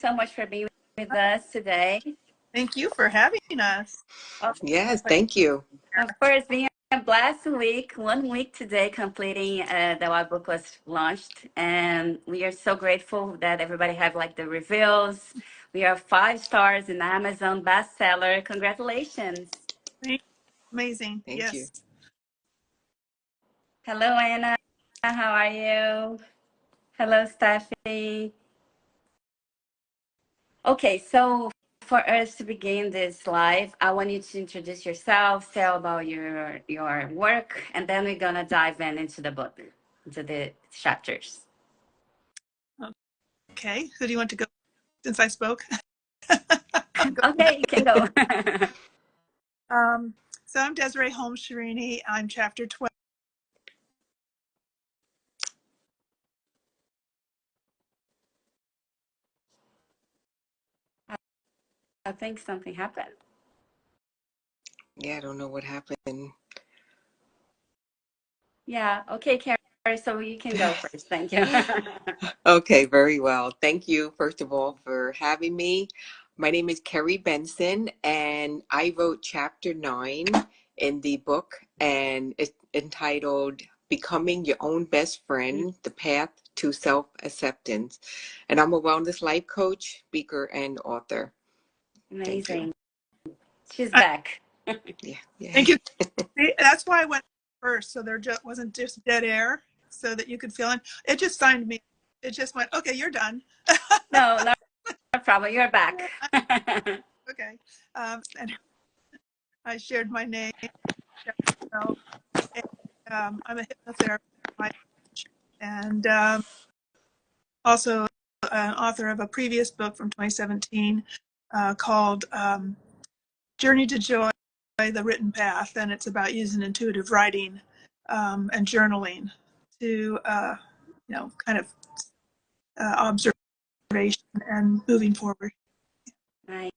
so much for being with us today. Thank you for having us. Yes, thank you. Of course, being a blessed week, 1 week today, completing that our book was launched. And we are so grateful that everybody have like the reviews. We are 5 stars in Amazon bestseller. Congratulations. Amazing. Thank you. Yes. Hello, Anna. How are you? Hello, Steffi. Okay, so for us to begin this live, I want you to introduce yourself, tell about your work, and then we're gonna dive into the book, into the chapters. Okay. Who do you want to go since I spoke? Okay, you can go. So I'm Desiree Holmes Scherini. I'm chapter 12. I think something happened. Yeah, I don't know what happened. Yeah, okay, Keri, so you can go first. Thank you. Okay, very well. Thank you, first of all, for having me. My name is Keri Bentsen, and I wrote chapter 9 in the book, and it's entitled Becoming Your Own Best Friend, The Path to Self-Acceptance. And I'm a wellness life coach, speaker, and author. Thank you. Amazing. She's back. Yeah. Thank you. That's why I went first. So there wasn't just dead air so that you could fill in. It just signed me. It just went, okay, you're done. No, no problem. You're back. Okay. And I shared my name. So, I'm a hypnotherapist life coach, and also an author of a previous book from 2017 called Journey to Joy, The Written Path. And it's about using intuitive writing and journaling to, kind of observation and moving forward. Nice.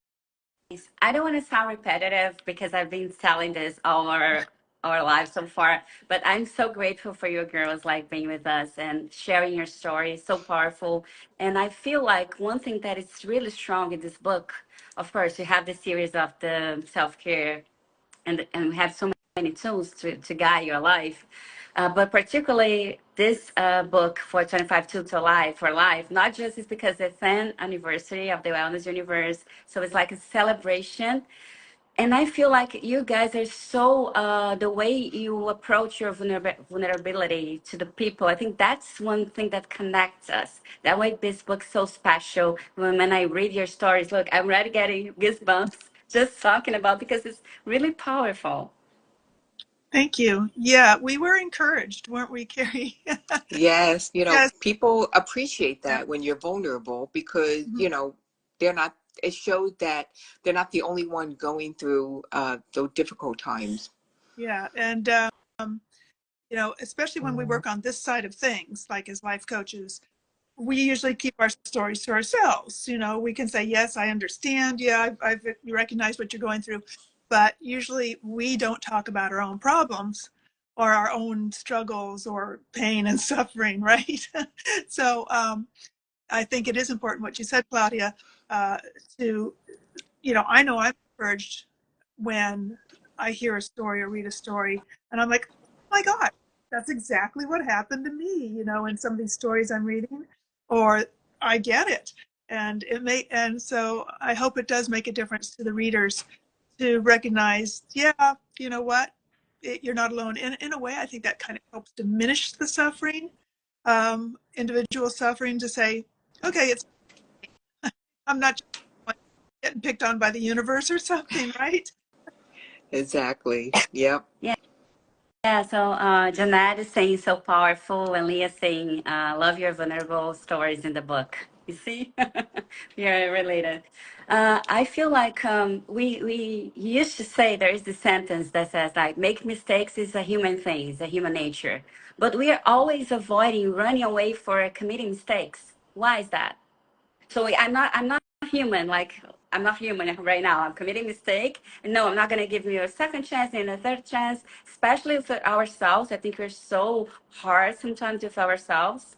I don't want to sound repetitive because I've been telling this all our lives so far, but I'm so grateful for you girls like being with us and sharing your story. So powerful. And I feel like one thing that is really strong in this book, of course, you have the series of the self-care and we have so many tools to guide your life. But particularly this book for 25 Tools to Life for Life, not just is because it's an anniversary of the Wellness Universe, so it's like a celebration. And I feel like you guys are so, the way you approach your vulnerability to the people, I think that's one thing that connects us. That way this book's so special. When I read your stories, look, I'm already getting goosebumps just talking about because it's really powerful. Thank you. Yeah, we were encouraged, weren't we, Keri? Yes, Yes. people appreciate Yeah. that when you're vulnerable because, Mhm. they're not, it shows that they're not the only one going through those difficult times. Yeah. And, especially when we work on this side of things, like as life coaches, we usually keep our stories to ourselves. We can say, yes, I understand. Yeah, I've recognized what you're going through. But usually we don't talk about our own problems or our own struggles or pain and suffering, right? So I think it is important what you said, Claudia, to, I know I'm encouraged when I hear a story or read a story and I'm like, oh my God, that's exactly what happened to me, in some of these stories I'm reading, or I get it. And so I hope it does make a difference to the readers to recognize, yeah, you know what, you're not alone. In a way, I think that kind of helps diminish the suffering, individual suffering, to say, okay, I'm not just getting picked on by the universe or something, right? Exactly. Yep. Yeah. Yeah, so Jeanette is saying so powerful, and Leah saying, love your vulnerable stories in the book. You see, we are related. I feel like we used to say there is this sentence that says like make mistakes is a human thing, it's a human nature, but we are always avoiding, running away for committing mistakes. Why is that? So I'm not human. Like I'm not human right now. I'm committing mistake. And no, I'm not gonna give you a second chance and a third chance, especially with ourselves. I think we're so hard sometimes with ourselves.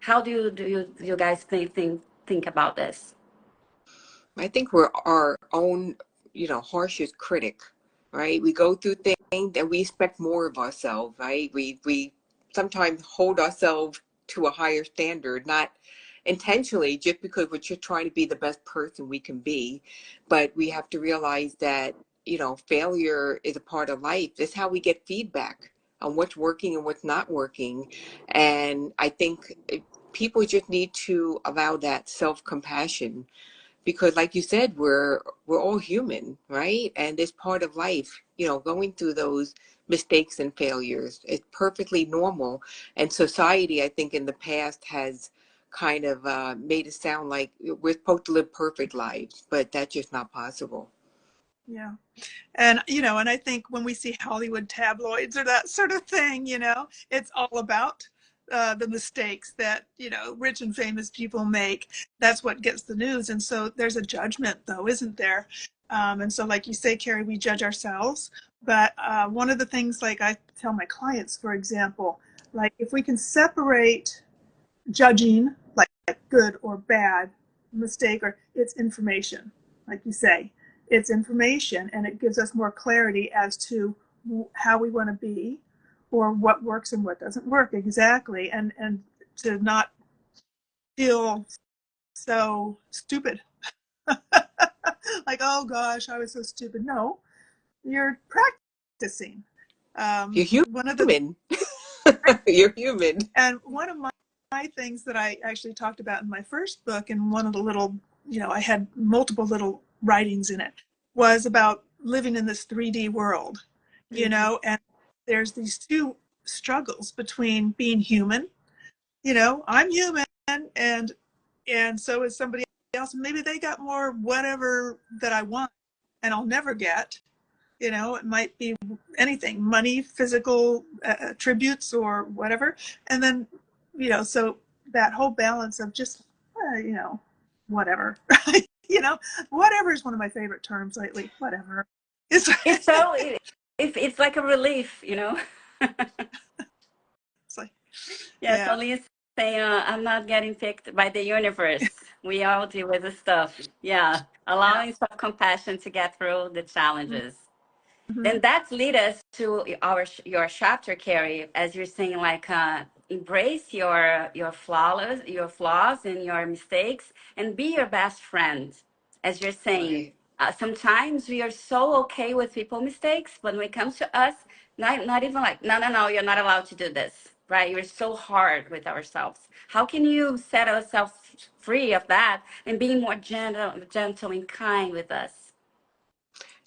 How do you guys think about this? I think we're our own, harshest critic, right? We go through things and we expect more of ourselves, right? We sometimes hold ourselves to a higher standard, not intentionally, just because we're just trying to be the best person we can be. But we have to realize that, failure is a part of life. That's how we get feedback on what's working and what's not working. And I think people just need to allow that self-compassion, because like you said, we're all human, right? And it's part of life, going through those mistakes and failures. It's perfectly normal. And society, I think, in the past has kind of made it sound like we're supposed to live perfect lives, but that's just not possible. Yeah. And, and I think when we see Hollywood tabloids or that sort of thing, it's all about the mistakes that, rich and famous people make. That's what gets the news. And so there's a judgment, though, isn't there? And so, like you say, Keri, we judge ourselves. But one of the things, like I tell my clients, for example, like if we can separate judging, like good or bad, mistake, or it's information, like you say, it's information, and it gives us more clarity as to how we want to be, or what works and what doesn't work exactly, and to not feel so stupid. Like, oh gosh, I was so stupid. No, you're practicing. You're One of the human. You're human. And one of my things that I actually talked about in my first book, and one of the little, I had multiple little writings in it, was about living in this 3D world, Hmm. and there's these two struggles between being human, I'm human, and and so is somebody else. Maybe they got more whatever that I want and I'll never get. It might be anything, money, physical attributes, or whatever. And then, so that whole balance of just, whatever. you know, whatever is one of my favorite terms lately. Whatever. It's, It's so it's like a relief. it's like, Yeah, yeah, so Leah's saying, I'm not getting picked by the universe. We all deal with the stuff. Yeah, yeah. allowing self-compassion to get through the challenges. Mm-hmm. Then that lead us to your chapter, Keri, as you're saying, like embrace your flaws and your mistakes, and be your best friend. As you're saying, Right. sometimes we are so okay with people mistakes, but when it comes to us, not even like, no, no, no, you're not allowed to do this, right? You're so hard with ourselves. How can you set ourselves free of that and being more gentle and kind with us?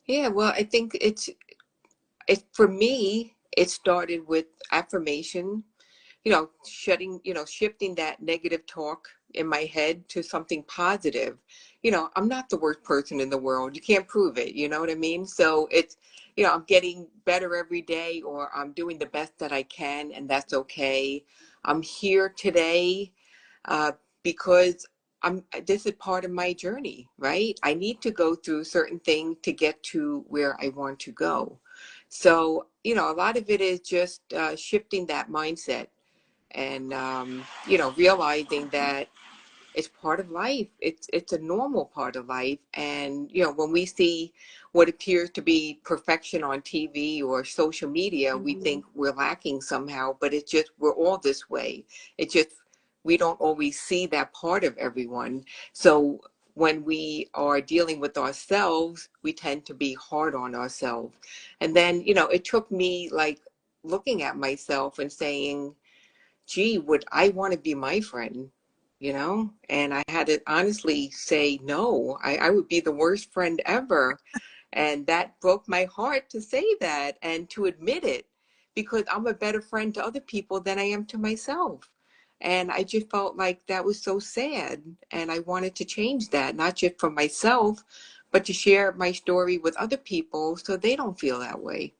Yeah, well, I think it's for me, it started with affirmation, shifting that negative talk in my head to something positive. I'm not the worst person in the world. You can't prove it. You know what I mean? So it's, I'm getting better every day, or I'm doing the best that I can, and that's okay. I'm here today uh, because this is part of my journey, right? I need to go through certain things to get to where I want to go. So, a lot of it is just shifting that mindset, and realizing that it's part of life. It's a normal part of life. And when we see what appears to be perfection on TV or social media, we think we're lacking somehow, but it's just we're all this way. It's just we don't always see that part of everyone. So when we are dealing with ourselves, we tend to be hard on ourselves. And then it took me like looking at myself and saying, gee, would I want to be my friend? And I had to honestly say, no, I would be the worst friend ever. And that broke my heart to say that and to admit it, because I'm a better friend to other people than I am to myself. And I just felt like that was so sad. And I wanted to change that, not just for myself, but to share my story with other people so they don't feel that way.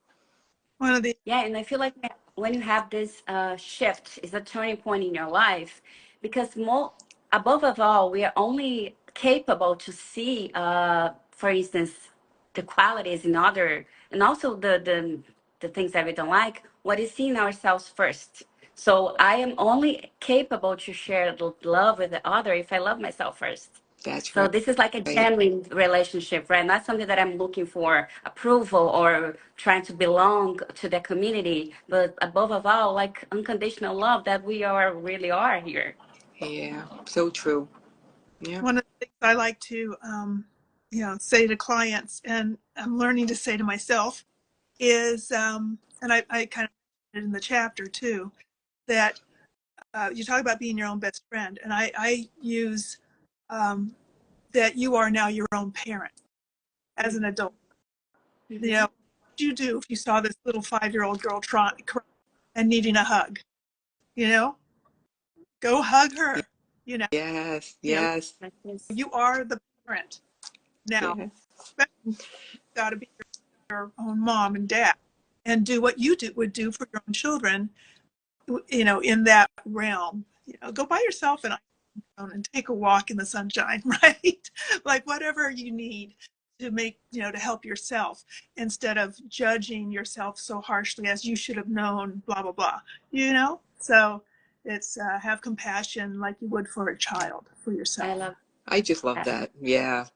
One of the, Yeah, and I feel like when you have this shift, is a turning point in your life, because more above of all, we are only capable to see, for instance, the qualities in other, and also the things that we don't like. What is seeing ourselves first. So I am only capable to share the love with the other if I love myself first. That's So this is like a right. genuine relationship, right? Not something that I'm looking for approval or trying to belong to the community, but above all, like unconditional love that we are really are here. Yeah, so true. Yeah, One of the things I like to, say to clients, and I'm learning to say to myself, is, and I kind of put it in the chapter too, that you talk about being your own best friend, and I use um, that you are now your own parent as an adult. You know, Mm-hmm. what would you do if you saw this little 5-year-old girl crying and needing a hug? You know, go hug her. You know, yes, you know, yes, you are the parent now. yeah. Especially got to be your own mom and dad, and do what you would do for your own children. You know, in that realm. You know, go by yourself and take a walk in the sunshine, right? Like whatever you need to make, to help yourself instead of judging yourself so harshly as you should have known, blah, blah, blah, So it's have compassion like you would for a child, for I yourself. love I just love that. that. Yeah,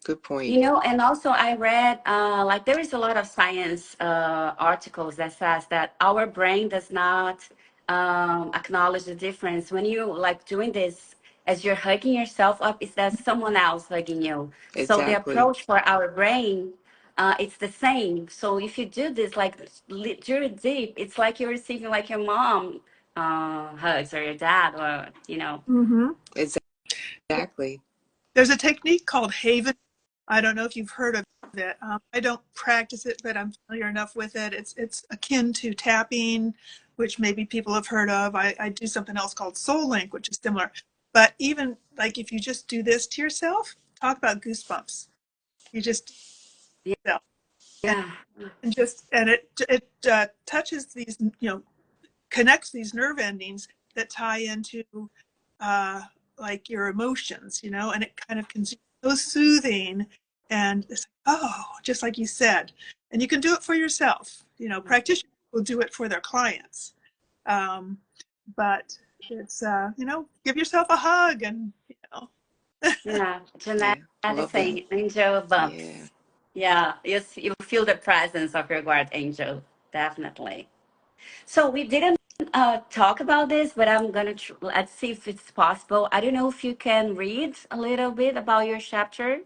good point. You know, and also I read like there is a lot of science articles that says that our brain does not acknowledge the difference when you like doing this as you're hugging yourself up. Is that someone else hugging you? So the Exactly. approach for our brain, it's the same. So if you do this like during deep, it's like you're receiving like your mom hugs or your dad or Mm-hmm. Exactly. There's a technique called Haven. I don't know if you've heard of it. I don't practice it, but I'm familiar enough with it. It's akin to tapping, which maybe people have heard of. I do something else called Soul Link, which is similar. But even like if you just do this to yourself, talk about goosebumps. You just do it to yourself, and yeah. it touches these, connects these nerve endings that tie into uh, like your emotions, and it kind of can be so soothing, and it's like, oh, just like you said, and you can do it for yourself. Practitioners will do it for their clients, but it's give yourself a hug and Yeah, Yeah, genetic love that. angel Yeah. bumps. Yeah, you feel the presence of your guard angel, definitely. So we didn't talk about this, but I'm gonna let's see if it's possible. I don't know if you can read a little bit about your chapter.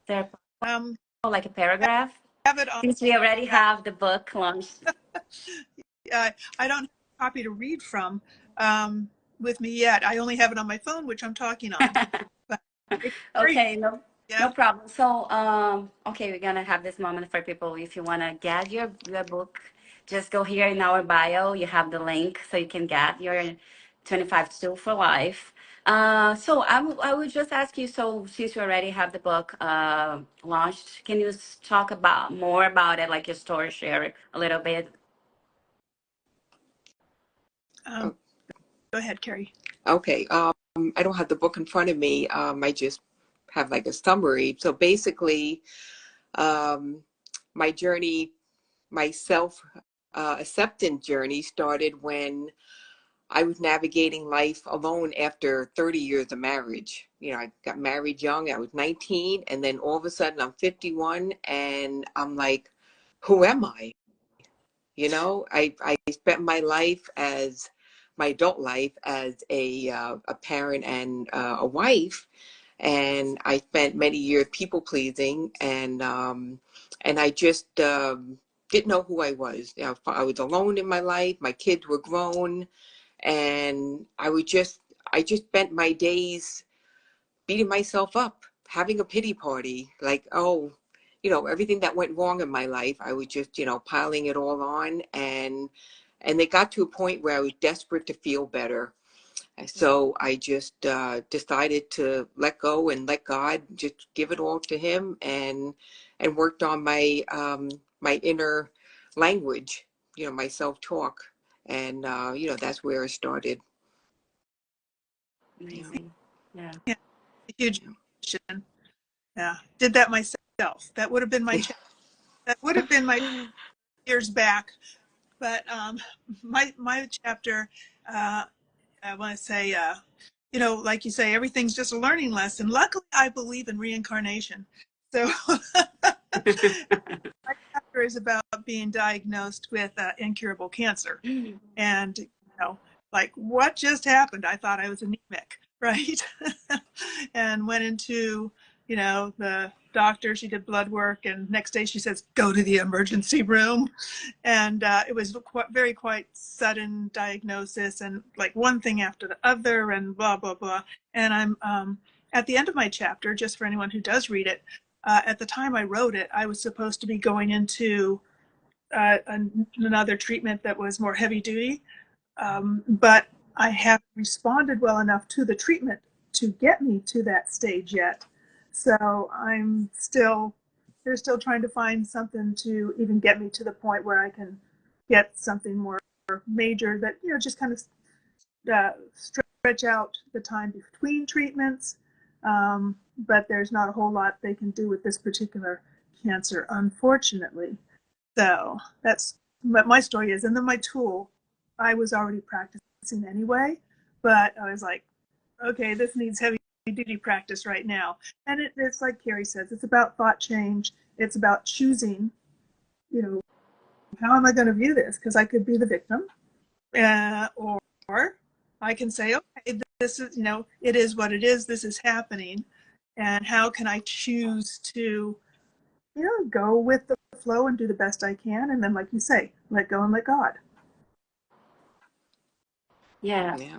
There, um, like a paragraph, have it on. since we already have the book launched. I don't have a copy to read from um, with me yet. I only have it on my phone, which I'm talking on. But it's great. Okay, no, Yeah. no problem. So, okay, we're gonna have this moment for people. If you wanna get your book, just go here in our bio. You have the link, so you can get your 25 Tool for Life. So I would just ask you. So since you already have the book launched, can you talk about more about it, like your story, share a little bit? Um, Go ahead, Keri. Okay. I don't have the book in front of me. I just have like a summary. So basically, um, my journey, my self acceptance journey started when I was navigating life alone after 30 years of marriage. I got married young. I was 19, and then all of a sudden I'm 51, and I'm like, who am I? I spent my life as my adult life as a parent and a wife, and I spent many years people pleasing, and I just didn't know who I was. I was alone in my life. My kids were grown, and I just spent my days beating myself up, having a pity party, like, oh, everything that went wrong in my life, I was just, piling it all on, and it got to a point where I was desperate to feel better. And so I just decided to let go and let God, just give it all to Him, and worked on my inner language, my self-talk, and that's where it started. Yeah. Amazing. Yeah. Yeah, a huge question. Yeah, did that myself. That would have been that would have been my years back. But my chapter, uh, I want to say, you know, like you say, everything's just a learning lesson. Luckily, I believe in reincarnation. So my chapter is about being diagnosed with incurable cancer. And, you know, like what just happened? I thought I was anemic, right? And went into, you know, the doctor. She did blood work, and next day she says, go to the emergency room. And it was quite sudden diagnosis, and like one thing after the other, and blah blah blah. And I'm at the end of my chapter, just for anyone who does read it. At the time I wrote it, I was supposed to be going into another treatment that was more heavy duty, but I haven't responded well enough to the treatment to get me to that stage yet. So they're still trying to find something to even get me to the point where I can get something more major that, you know, just kind of stretch out the time between treatments. But there's not a whole lot they can do with this particular cancer, unfortunately. So that's what my story is. And then my tool, I was already practicing anyway, but I was like, okay, this needs heavy duty practice right now. And it's like Keri says, it's about thought change. It's about choosing, you know, how am I going to view this? Because I could be the victim, or I can say, okay, this is, you know, it is what it is. This is happening. And how can I choose to, you know, go with the flow and do the best I can. And then, like you say, let go and let God. Yeah. Yeah.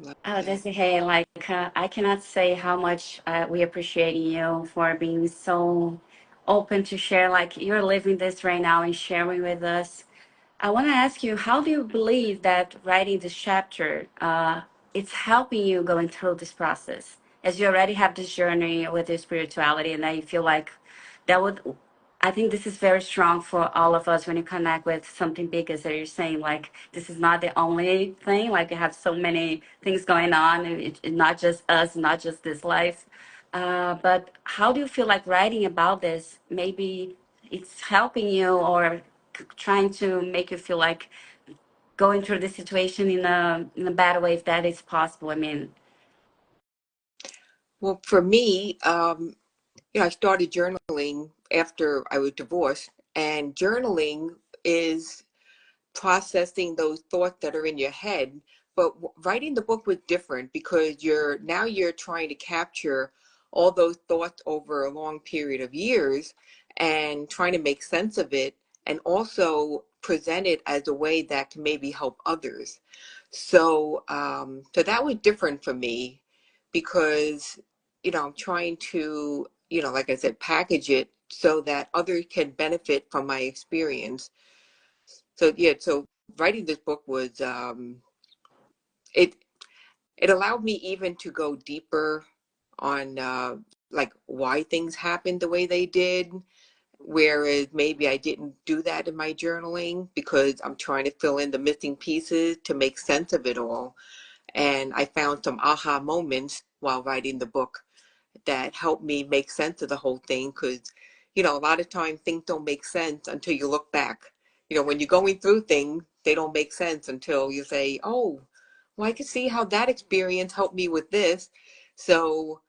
Love Oh, that. Desiree, like I cannot say how much we appreciate you for being so open to share. Like you're living this right now and sharing with us. I want to ask you, how do you believe that writing this chapter, it's helping you going through this process? As you already have this journey with your spirituality, and that you feel like that would, I think this is very strong for all of us when you connect with something big, as you're saying, like this is not the only thing, like you have so many things going on, and it's not just us, not just this life. But how do you feel like writing about this? Maybe it's helping you or trying to make you feel like going through the situation in a bad way if that is possible. I mean, Well, for me, you know, I started journaling after I was divorced, and journaling is processing those thoughts that are in your head. But writing the book was different because you're trying to capture all those thoughts over a long period of years and trying to make sense of it, and also present it as a way that can maybe help others. So that was different for me because, you know, I'm trying to, you know, like I said, package it so that others can benefit from my experience. So yeah, so writing this book was it it allowed me even to go deeper on like why things happened the way they did, whereas maybe I didn't do that in my journaling because I'm trying to fill in the missing pieces to make sense of it all. And I found some aha moments while writing the book that helped me make sense of the whole thing, because, you know, a lot of times things don't make sense until you look back. You know, when you're going through things, they don't make sense until you say, oh, well, I can see how that experience helped me with this. So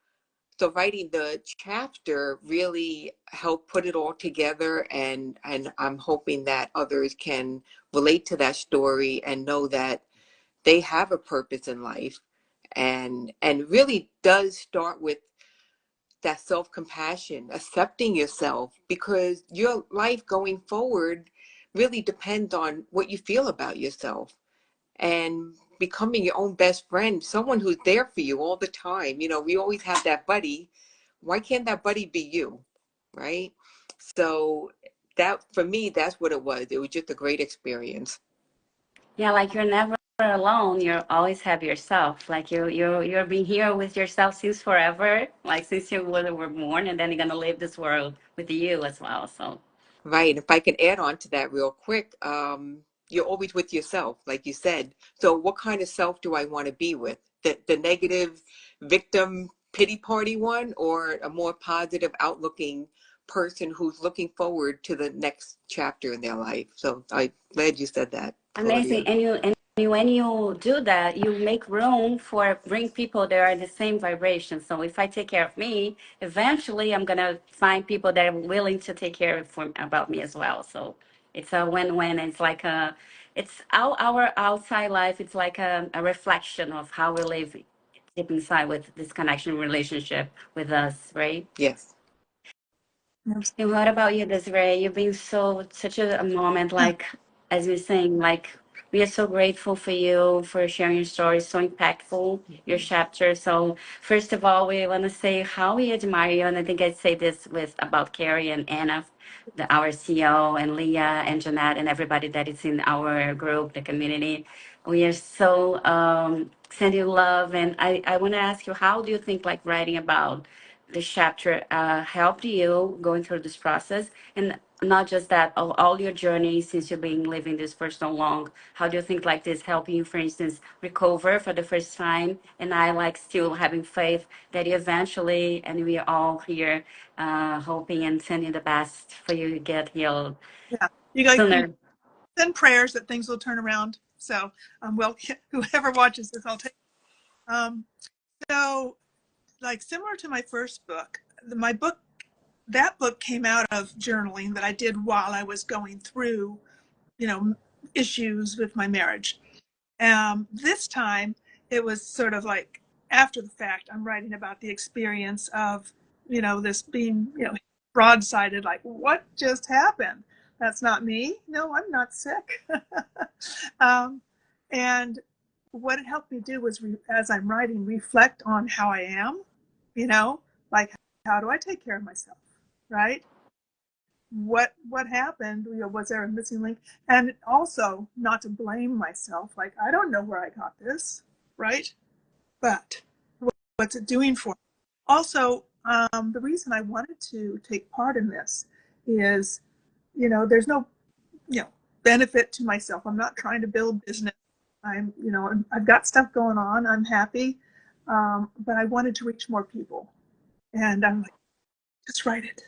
so writing the chapter really helped put it all together, and I'm hoping that others can relate to that story and know that they have a purpose in life, and really does start with that self-compassion, accepting yourself, because your life going forward really depends on what you feel about yourself, and becoming your own best friend, someone who's there for you all the time. You know, we always have that buddy. Why can't that buddy be you? Right? So that, for me, that's what it was. It was just a great experience. yeah, like you're never alone. You always have yourself. Like you're being here with yourself since forever, like since you were born, and then you're gonna live this world with you as well. So Right. If I can add on to that real quick, you're always with yourself, like you said. So what kind of self do I want to be with? The negative victim pity party one, or a more positive outlooking person who's looking forward to the next chapter in their life? So I'm glad you said that, amazing, Claudia. and when you do that, you make room for bring people that are the same vibration. So if I take care of me, eventually I'm gonna find people that are willing to take care of about me as well. So it's a win-win. It's like it's our outside life. It's like a reflection of how we live deep inside with this connection relationship with us, right? Yes. And what about you, Desiree? You've been such a moment, like as you're saying, like we are so grateful for you for sharing your story, so impactful, your chapter. So first of all, we want to say how we admire you, and I think I'd say this with about Keri and Anna, our CEO, and Leah and Jeanette and everybody that is in our group, the community. We are so send you love, and I want to ask you, how do you think like writing about this chapter helped you going through this process, and not just that, all your journey since you've been living this for so long? How do you think like this helping you, for instance, recover for the first time, and I like still having faith that you eventually, and we are all here hoping and sending the best for you to get healed Yeah, you sooner. send prayers that things will turn around. So, well, whoever watches this, I'll take. Um, so, like similar to my first book, my book, that book came out of journaling that I did while I was going through, you know, issues with my marriage. This time, it was sort of like after the fact. I'm writing about the experience of, this being, broadsided. Like, what just happened? That's not me. No, I'm not sick. um, and what it helped me do was, as I'm writing, reflect on how I am. You know, like how do I take care of myself, right? What happened? Was there a missing link? And also not to blame myself. Like I don't know where I got this, right? But what's it doing for me? Also, the reason I wanted to take part in this is, there's no, benefit to myself. I'm not trying to build business. I've got stuff going on. I'm happy, but I wanted to reach more people, and I'm like, just write it,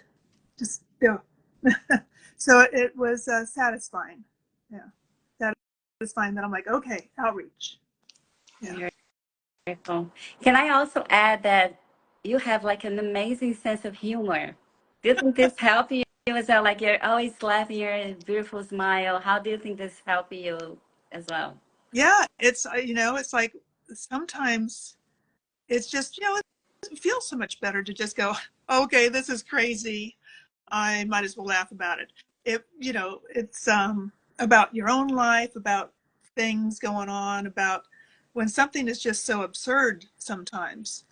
just do it. So it was satisfying. Yeah, satisfying that I'm like, okay, outreach. Yeah. Wonderful. Can I also add that you have like an amazing sense of humor? Do you think this helped you as well? Like you're always laughing, your beautiful smile. How do you think this helped you as well? Yeah, it's like sometimes it's just, it feels so much better to just go, okay, this is crazy. I might as well laugh about it. It's about your own life, about things going on, about when something is just so absurd sometimes,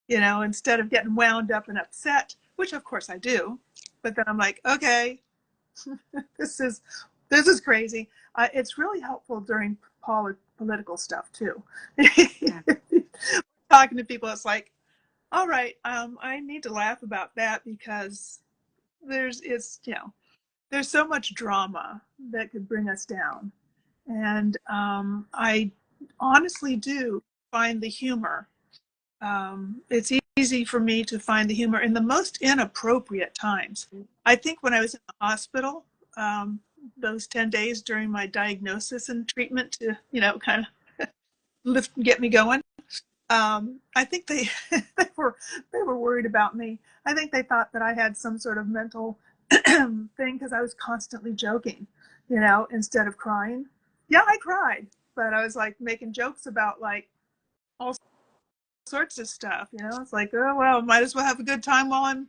instead of getting wound up and upset, which of course I do, but then I'm like, okay, this is this is crazy. It's really helpful during political stuff too. Yeah, Talking to people, it's like, all right, I need to laugh about that because there's so much drama that could bring us down, and I honestly do find the humor. It's easy for me to find the humor in the most inappropriate times. I think when I was in the hospital, those 10 days during my diagnosis and treatment to, kind of get me going, I think they were worried about me. I think they thought that I had some sort of mental thing because I was constantly joking, instead of crying. Yeah, I cried, but I was like making jokes about like all sorts of stuff. It's like, oh well, might as well have a good time while I'm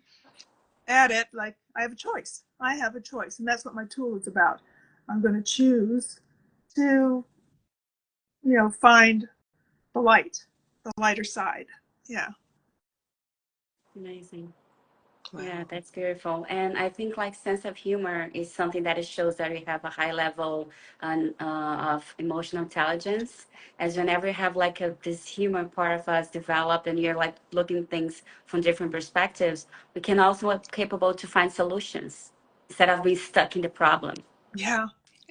at it. Like I have a choice. I have a choice, and that's what my tool is about. I'm going to choose to, find the light, the lighter side. Yeah. amazing. Yeah, Wow. that's beautiful. And I think like sense of humor is something that it shows that we have a high level of emotional intelligence. As whenever you have like this human part of us developed and you're like looking things from different perspectives, we can also be capable to find solutions instead of being stuck in the problem. Yeah.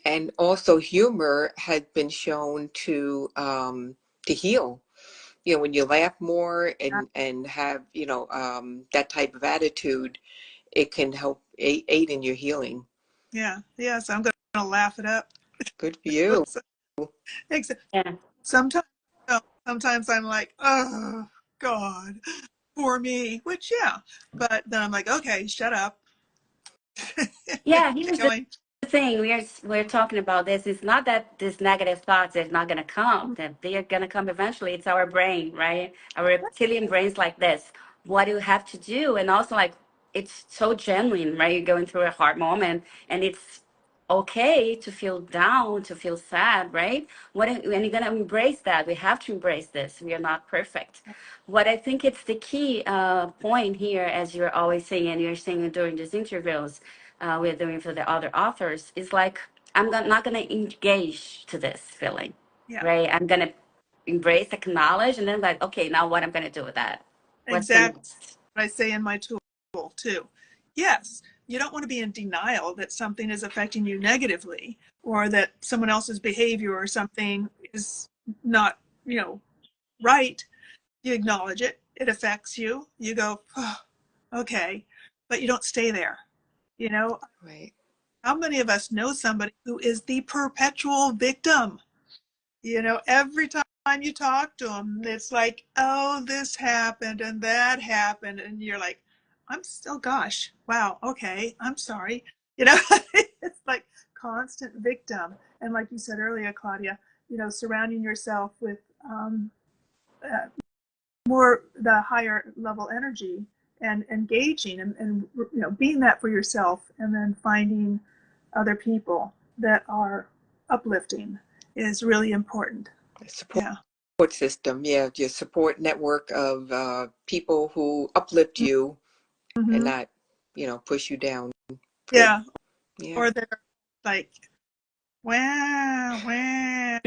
And also humor has been shown to heal. You know, when you laugh more and have, that type of attitude, it can help aid in your healing. Yeah. Yeah. So I'm going to laugh it up. Good for you. Except Yeah. sometimes, no, sometimes I'm like, oh God, for me, which yeah, but then I'm like, okay, shut up. Yeah, Get here's the going. thing. We're talking about this. It's not that these negative thoughts are not gonna come. That they are gonna come eventually. It's our brain, right? Our reptilian brains like this. What do you have to do? And also like it's so genuine, right? You're going through a hard moment and it's okay to feel down, to feel sad, right? When you're gonna embrace that, we have to embrace this. We are not perfect. What I think it's the key point here, as you're always saying, and you're saying during these interviews we're doing for the other authors, is like not gonna engage to this feeling, Yeah, right? I'm gonna embrace, acknowledge, and then like, okay, now what I'm gonna do with that? What's the exactly next? what I say in my tool too. Yes, you don't want to be in denial that something is affecting you negatively or that someone else's behavior or something is not, right. You acknowledge it. It affects you. You go, oh, okay, but you don't stay there. You know, Right. how many of us know somebody who is the perpetual victim? Every time you talk to them, it's like, oh, this happened and that happened. And you're like, oh gosh, wow, okay, I'm sorry. It's like constant victim. And like you said earlier, Claudia, surrounding yourself with uh, more the higher level energy and engaging and being that for yourself and then finding other people that are uplifting is really important. Support Yeah. system. Yeah, your support network of people who uplift you and Mm-hmm. not, push you down. Good. Yeah. Yeah. Or they're like, wow, wow.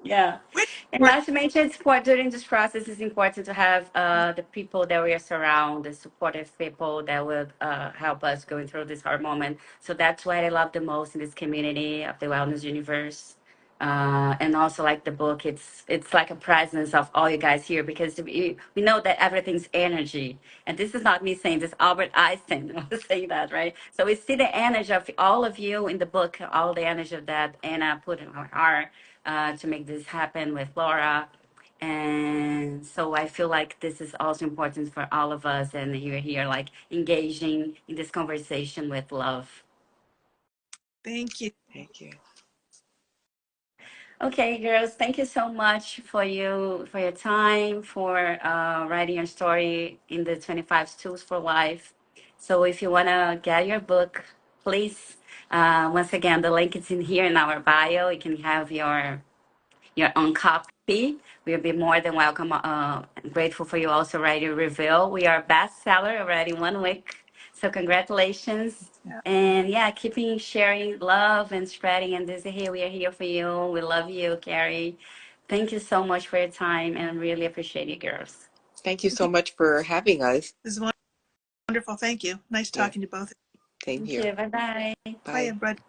Yeah. Which And part? not to mention, support during this process is important to have the people that we are surround, the supportive people that will help us going through this hard moment. So that's what I love the most in this community of the wellness universe. And also like the book, it's like a presence of all you guys here because we know that everything's energy. And this is not me saying this, Albert Einstein was saying that, right? So we see the energy of all of you in the book, all the energy of that Anna put in her heart to make this happen with Laura. And so I feel like this is also important for all of us. And you're here, like engaging in this conversation with love. Thank you. Thank you. Okay, girls, thank you so much for your time, for writing your story in the 25 Tools for Life. So if you want to get your book, please, once again, the link is in here in our bio. You can have your own copy. We'll be more than welcome. Grateful for you also writing review. We are bestseller already 1 week. So congratulations. Yeah. And yeah, keeping sharing love and spreading. And this is here. We are here for you. We love you, Keri. Thank you so much for your time and really appreciate you, girls. Thank you so much for having us. This is wonderful. Thank you. Nice Yeah, talking to both. same Thank here. you. Bye bye. Bye, Bye. everybody.